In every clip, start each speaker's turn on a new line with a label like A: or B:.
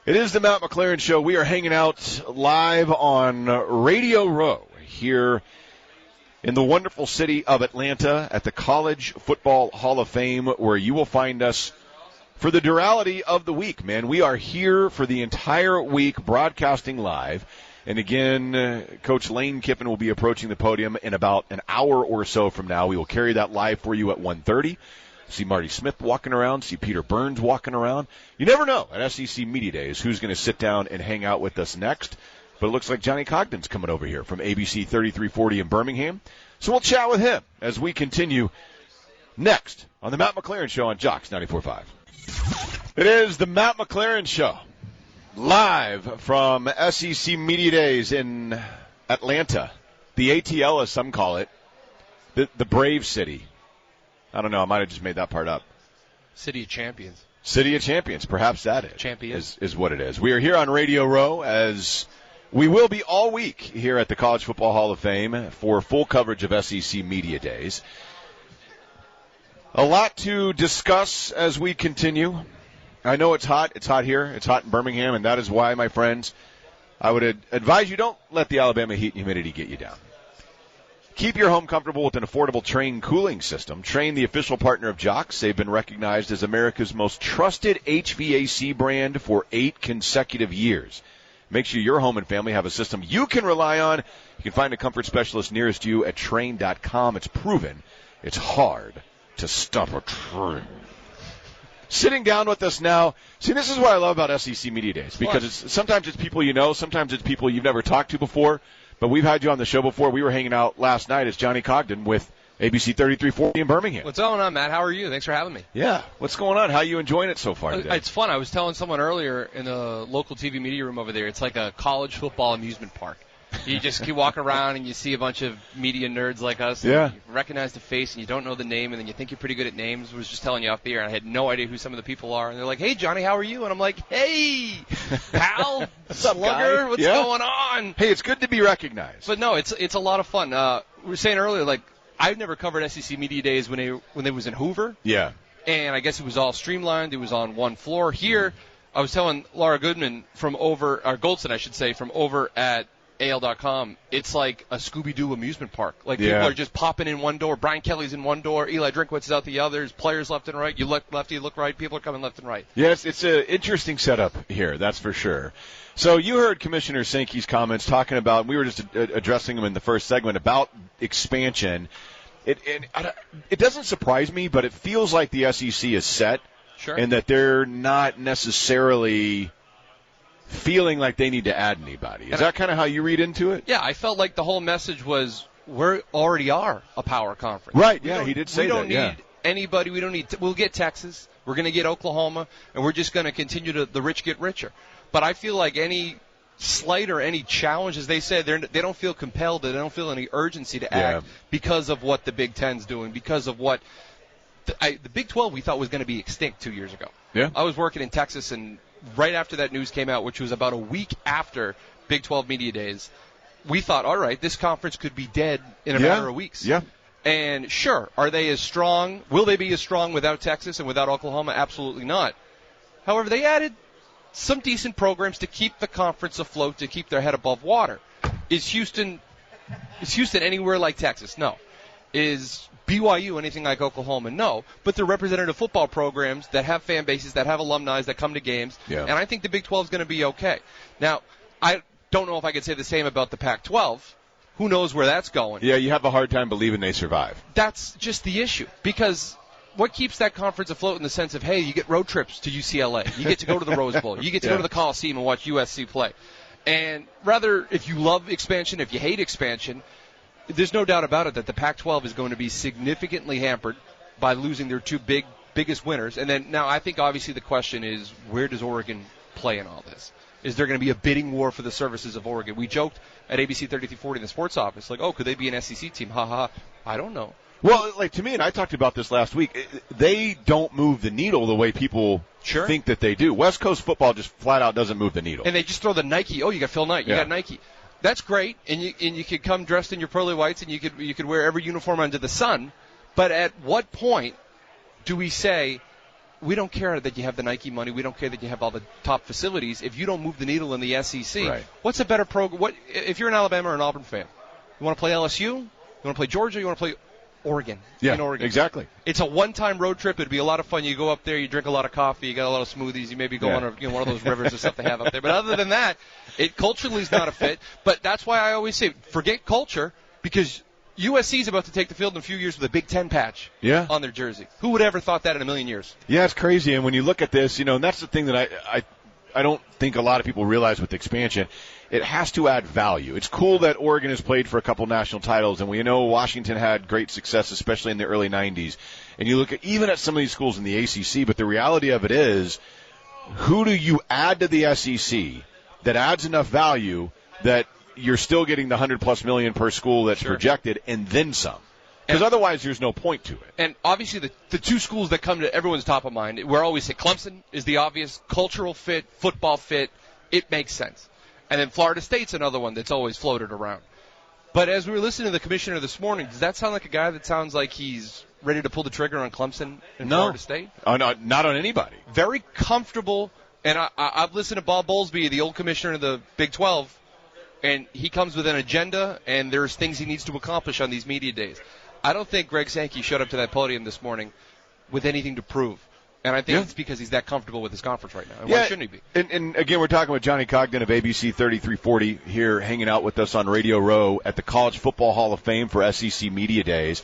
A: It is the Matt McClearin Show. We are hanging out live on Radio Row here in the wonderful city of Atlanta at the College Football Hall of Fame, where you will find us for the durality of the week, man. We are here for the entire week broadcasting live. And again, Coach Lane Kiffin will be approaching the podium in about an hour or so from now. We will carry that live for you at 1:30. See Marty Smith walking around, see Peter Burns walking around. You never know at SEC Media Days who's going to sit down and hang out with us next. But it looks like Johnny Congdon's coming over here from ABC 3340 in Birmingham. So we'll chat with him as we continue next on the Matt McClearin Show on JOX 94.5. It is the Matt McClearin Show, live from SEC Media Days in Atlanta. The ATL, as some call it, the Brave City. I don't know. I might have just made that part up.
B: City of Champions.
A: City of Champions. Perhaps that is what it is. We are here on Radio Row, as we will be all week here at the College Football Hall of Fame for full coverage of SEC Media Days. A lot to discuss as we continue. I know it's hot. It's hot here. It's hot in Birmingham, and that is why, my friends, I would advise you don't let the Alabama heat and humidity get you down. Keep your home comfortable with an affordable Train cooling system. Train, the official partner of JOX. They've been recognized as America's most trusted HVAC brand for 8 consecutive years. Make sure your home and family have a system you can rely on. You can find a comfort specialist nearest you at Train.com. It's proven it's hard to stop a train. Sitting down with us now. See, this is what I love about SEC Media Days, because sometimes it's people you know, sometimes it's people you've never talked to before. But we've had you on the show before. We were hanging out last night as Johnny Congdon with ABC 3340 in Birmingham.
B: What's going on, Matt? How are you? Thanks for having me.
A: Yeah. What's going on? How are you enjoying it so far today?
B: It's fun. I was telling someone earlier in the local TV media room over there, it's like a college football amusement park. You just keep walking around and you see a bunch of media nerds like us. And
A: yeah.
B: You recognize the face and you don't know the name, and then you think you're pretty good at names. I was just telling you off the air, and I had no idea who some of the people are. And they're like, "Hey, Johnny, how are you?" And I'm like, "Hey, pal, slugger, what's going on?"
A: Hey, it's good to be recognized.
B: But no, it's a lot of fun. We were saying earlier, like, I've never covered SEC Media Days when they was in Hoover.
A: Yeah.
B: And I guess it was all streamlined. It was on one floor. Here, I was telling Laura Goodman Goldson, I should say, from over at AL.com, it's like a Scooby-Doo amusement park. Like, people are just popping in one door. Brian Kelly's in one door. Eli Drinkwitz is out the others. Players left and right. You look left, you look right. People are coming left and right.
A: Yes, it's an interesting setup here, that's for sure. So you heard Commissioner Sankey's comments talking about, we were just addressing them in the first segment, about expansion. It doesn't surprise me, but it feels like the SEC is set.
B: Sure.
A: And that they're not necessarily feeling like they need to add anybody. Is that kind of how you read into it?
B: Yeah, I felt like the whole message was, we already are a power conference.
A: Right, yeah, he did say that.
B: We don't need anybody. We don't need we'll get Texas. We're going to get Oklahoma, and we're just going to continue to the rich get richer. But I feel like any slight or any challenge, as they said, they don't feel compelled, they don't feel any urgency to act because of what the Big Ten's doing, because of what the Big 12 we thought was going to be extinct 2 years ago.
A: Yeah.
B: I was working in Texas, and right after that news came out, which was about a week after Big 12 Media Days, we thought, all right, this conference could be dead in a matter of weeks.
A: Yeah.
B: And sure, are they as strong? Will they be as strong without Texas and without Oklahoma? Absolutely not. However, they added some decent programs to keep the conference afloat, to keep their head above water. Is Houston anywhere like Texas? No. Is BYU anything like Oklahoma? No. But they're representative football programs that have fan bases, that have alumni, that come to games.
A: Yeah.
B: And I think the Big 12 is going to be okay. Now, I don't know if I could say the same about the Pac-12. Who knows where that's going?
A: Yeah, you have a hard time believing they survive.
B: That's just the issue. Because what keeps that conference afloat in the sense of, hey, you get road trips to UCLA. You get to go to the Rose Bowl. You get to go to the Coliseum and watch USC play. And rather, if you love expansion, if you hate expansion, there's no doubt about it that the Pac-12 is going to be significantly hampered by losing their two biggest winners. And then now I think obviously the question is, where does Oregon play in all this? Is there going to be a bidding war for the services of Oregon? We joked at ABC 3340 in the sports office, like, oh, could they be an SEC team? Ha ha. I don't know.
A: Well, like, to me, and I talked about this last week, they don't move the needle the way people think that they do. West Coast football just flat out doesn't move the needle.
B: And they just throw the Nike. Oh, you got Phil Knight. You got Nike. That's great, and you could come dressed in your pearly whites, and you could wear every uniform under the sun. But at what point do we say we don't care that you have the Nike money. We don't care that you have all the top facilities. If you don't move the needle in the SEC,
A: right.
B: What's a better program? If you're an Alabama or an Auburn fan? You want to play LSU? You want to play Georgia? You want to play Oregon?
A: Yeah,
B: in Oregon.
A: Exactly.
B: It's a one-time road trip. It'd be a lot of fun. You go up there, you drink a lot of coffee, you got a lot of smoothies, you maybe go on one of those rivers or stuff they have up there. But other than that, it culturally is not a fit. But that's why I always say, forget culture, because USC is about to take the field in a few years with a Big Ten patch on their jersey. Who would ever thought that in a million years?
A: Yeah, it's crazy. And when you look at this, and that's the thing that I don't think a lot of people realize with expansion. It has to add value. It's cool that Oregon has played for a couple national titles, and we know Washington had great success, especially in the early 90s. And you look at even at some of these schools in the ACC, but the reality of it is, who do you add to the SEC that adds enough value that you're still getting the $100+ million per school that's projected, and then some? Because otherwise there's no point to it.
B: And obviously the two schools that come to everyone's top of mind, we're always saying Clemson is the obvious cultural fit, football fit. It makes sense. And then Florida State's another one that's always floated around. But as we were listening to the commissioner this morning, does that sound like a guy that sounds like he's ready to pull the trigger on Clemson and Florida State?
A: Not on anybody.
B: Very comfortable. And I've listened to Bob Bowlesby, the old commissioner of the Big 12, and he comes with an agenda, and there's things he needs to accomplish on these media days. I don't think Greg Sankey showed up to that podium this morning with anything to prove. And I think it's because he's that comfortable with his conference right now. And why shouldn't he be?
A: And again, we're talking with Johnny Congdon of ABC 3340 here, hanging out with us on Radio Row at the College Football Hall of Fame for SEC Media Days.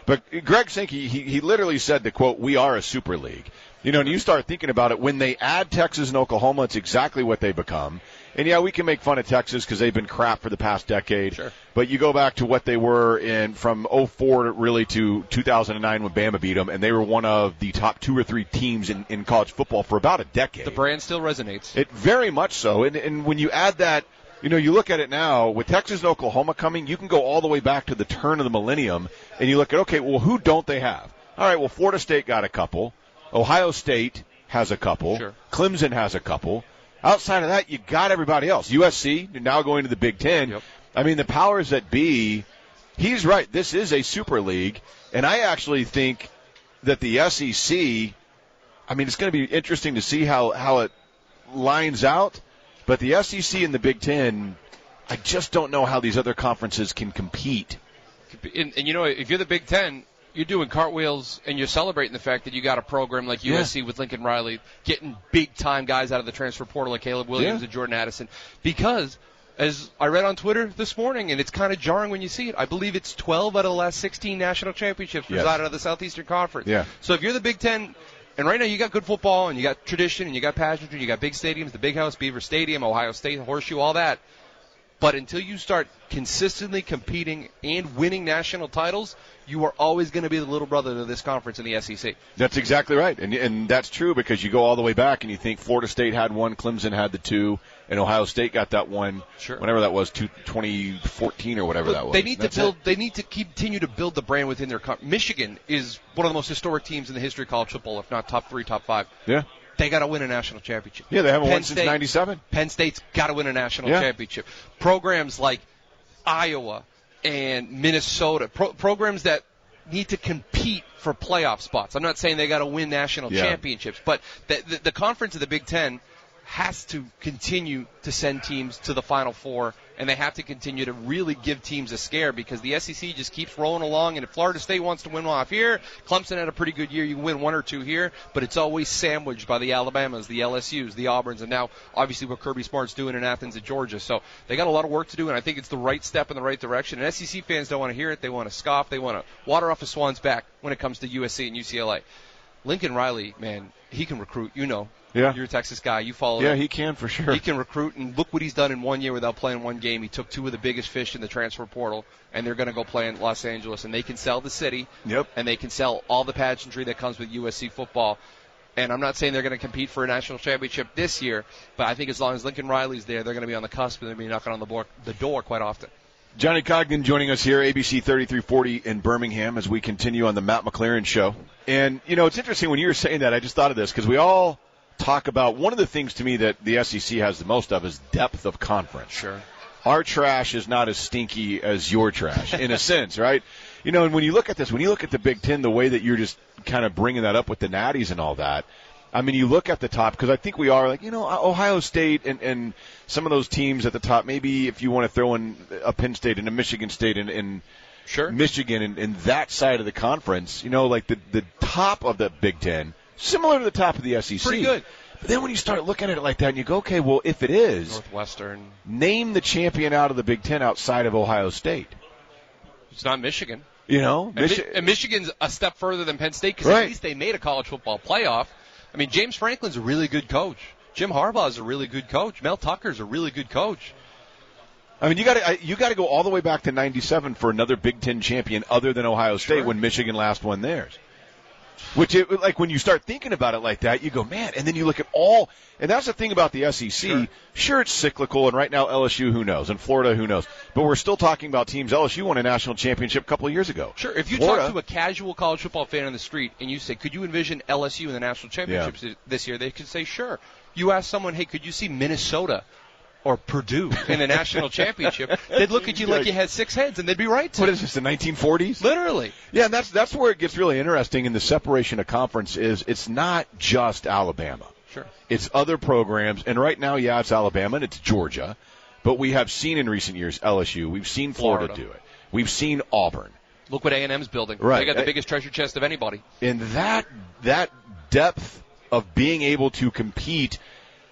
A: But Greg Sankey, he literally said that, quote, we are a super league. And you start thinking about it, when they add Texas and Oklahoma, it's exactly what they become. And, we can make fun of Texas because they've been crap for the past decade.
B: Sure.
A: But you go back to what they were from 2004 really to 2009 when Bama beat them, and they were one of the top 2 or 3 teams in college football for about a decade.
B: The brand still resonates.
A: It very much so. And when you add that, you look at it now, with Texas and Oklahoma coming, you can go all the way back to the turn of the millennium, and you look at, okay, well, who don't they have? All right, well, Florida State got a couple. Ohio State has a couple.
B: Sure.
A: Clemson has a couple. Outside of that, you got everybody else. USC, now going to the Big Ten.
B: Yep.
A: I mean, the powers that be, he's right. This is a super league, and I actually think that the SEC, it's going to be interesting to see how it lines out, but the SEC and the Big Ten, I just don't know how these other conferences can compete.
B: And if you're the Big Ten, you're doing cartwheels and you're celebrating the fact that you got a program like USC with Lincoln Riley getting big-time guys out of the transfer portal like Caleb Williams and Jordan Addison. Because, as I read on Twitter this morning, and it's kind of jarring when you see it, I believe it's 12 out of the last 16 national championships reside out of the Southeastern Conference.
A: Yeah.
B: So if you're the Big Ten, and right now you got good football, and you got tradition, and you got pageantry, you got big stadiums, the Big House, Beaver Stadium, Ohio State, Horseshoe, all that. But until you start consistently competing and winning national titles, you are always going to be the little brother to this conference in the SEC.
A: That's exactly right. And that's true because you go all the way back and you think Florida State had one, Clemson had the 2, and Ohio State got that one, whenever that was, 2014 or whatever that was.
B: They need to build. They need to continue to build the brand within their conference. Michigan is one of the most historic teams in the history of college football, if not top 3, top 5.
A: Yeah.
B: They got to win a national championship.
A: Yeah, they haven't won since '97.
B: Penn State's got to win a national championship. Programs like Iowa and Minnesota, programs that need to compete for playoff spots. I'm not saying they got to win national championships, but the conference of the Big Ten has to continue to send teams to the Final Four, and they have to continue to really give teams a scare because the SEC just keeps rolling along, and if Florida State wants to win one off here, Clemson had a pretty good year, you can win 1 or 2 here, but it's always sandwiched by the Alabamas, the LSUs, the Auburns, and now obviously what Kirby Smart's doing in Athens and Georgia. So they got a lot of work to do, and I think it's the right step in the right direction. And SEC fans don't want to hear it. They want to scoff. They want to water off a swan's back when it comes to USC and UCLA. Lincoln Riley, man, he can recruit,
A: Yeah.
B: You're a Texas guy. You follow
A: him.
B: Yeah,
A: he can for sure.
B: He can recruit, and look what he's done in 1 year without playing one game. He took 2 of the biggest fish in the transfer portal, and they're going to go play in Los Angeles, and they can sell the city, and they can sell all the pageantry that comes with USC football. And I'm not saying they're going to compete for a national championship this year, but I think as long as Lincoln Riley's there, they're going to be on the cusp, and they're going to be knocking on the door quite often.
A: Johnny Congdon joining us here, ABC 3340 in Birmingham, as we continue on the Matt McClearin Show. And, it's interesting when you were saying that, I just thought of this, because we all talk about one of the things to me that the SEC has the most of is depth of conference.
B: Sure.
A: our trash is not as stinky as your trash, in a sense, right? You know, and when you look at this, when you look at the Big Ten, the way that you're just kind of bringing that up with the Natties and all that, I mean, you look at the top, because I think we are, like, you know, Ohio State and some of those teams at the top, maybe if you want to throw in a Penn State and a Michigan State and
B: sure.
A: Michigan and that side of the conference, you know, like the top of the Big Ten, similar to the top of the SEC.
B: Pretty good.
A: But then when you start looking at it like that and you go, okay, well, if it is,
B: Northwestern.
A: Name the champion out of the Big Ten outside of Ohio State.
B: It's not Michigan.
A: You know?
B: And Michigan's a step further than Penn State because
A: right.
B: At least they made a college football playoff. I mean, James Franklin's a really good coach. Jim Harbaugh's a really good coach. Mel Tucker's a really good coach.
A: I mean, you got to go all the way back to '97 for another Big Ten champion other than Ohio State when Michigan last won theirs. Which, like, when you start thinking about it like that, you go, man. And then you look at all, and that's the thing about the SEC. Sure, it's cyclical, and right now LSU, who knows, and Florida, who knows. But we're still talking about teams. LSU won a national championship a couple of years ago.
B: Sure, if you talk to a casual college football fan on the street and you say, could you envision LSU in the national championships this year? They could say, sure. You ask someone, hey, could you see Minnesota or Purdue in the national championship? They'd look at you like you had six heads, and they'd be right to.
A: What is this, the 1940s?
B: Literally.
A: Yeah, and that's where it gets really interesting in the separation of conference is it's not just Alabama.
B: Sure.
A: It's other programs, and right now, yeah, it's Alabama and it's Georgia, but we have seen in recent years LSU. We've seen Florida do it. We've seen Auburn.
B: Look what A&M's building.
A: Right.
B: They got the biggest treasure chest of anybody.
A: And that depth of being able to compete,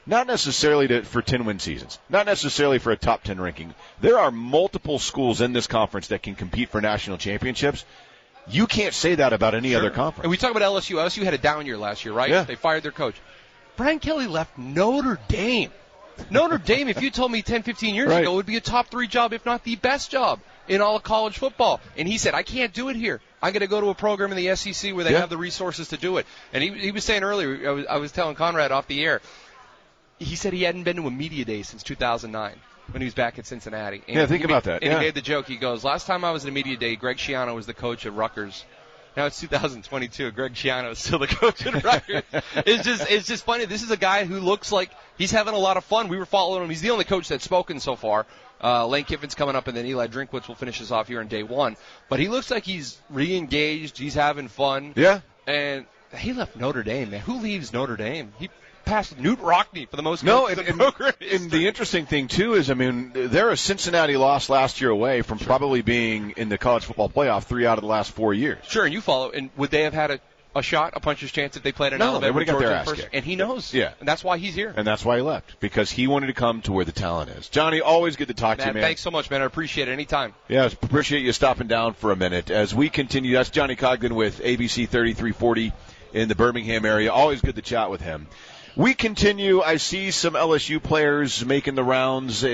A: not necessarily for 10-win seasons, not necessarily for a top 10 ranking. There are multiple schools in this conference that can compete for national championships. You can't say that about any other conference.
B: And we talk about LSU. LSU had a down year last year, right?
A: Yeah.
B: They fired their coach. Brian Kelly left Notre Dame. Notre Dame, if you told me 10, 15 years ago, would be a top 3 job, if not the best job in all of college football. And he said, I can't do it here. I'm going to go to a program in the SEC where they have the resources to do it. And he was saying earlier, I was telling Conrad off the air, he said he hadn't been to a media day since 2009 when he was back at Cincinnati. And
A: think about that.
B: And he made the joke. He goes, last time I was at a media day, Greg Schiano was the coach at Rutgers. Now it's 2022. Greg Schiano is still the coach at Rutgers. It's just funny. This is a guy who looks like he's having a lot of fun. We were following him. He's the only coach that's spoken so far. Lane Kiffin's coming up, and then Eli Drinkwitz will finish us off here in day one. But he looks like he's re-engaged. He's having fun.
A: Yeah.
B: And he left Notre Dame, man. Who leaves Notre Dame? He passed Newt Rockne for the most
A: and
B: the
A: interesting thing, too, is, I mean, they're a Cincinnati loss last year away from probably being in the college football playoff 3 out of the last 4 years.
B: Sure, and you follow. And would they have had a shot, a puncher's chance if they played in Alabama?
A: No, they would have got their ass kicked.
B: And he knows.
A: Yeah.
B: And that's why he's here.
A: And that's why he left, because he wanted to come to where the talent is. Johnny, always good to talk to you, man.
B: Thanks so much, man. I appreciate it. Anytime.
A: Yeah, appreciate you stopping down for a minute. As we continue, that's Johnny Congdon with ABC 3340 in the Birmingham area. Always good to chat with him. We continue. I see some LSU players making the rounds.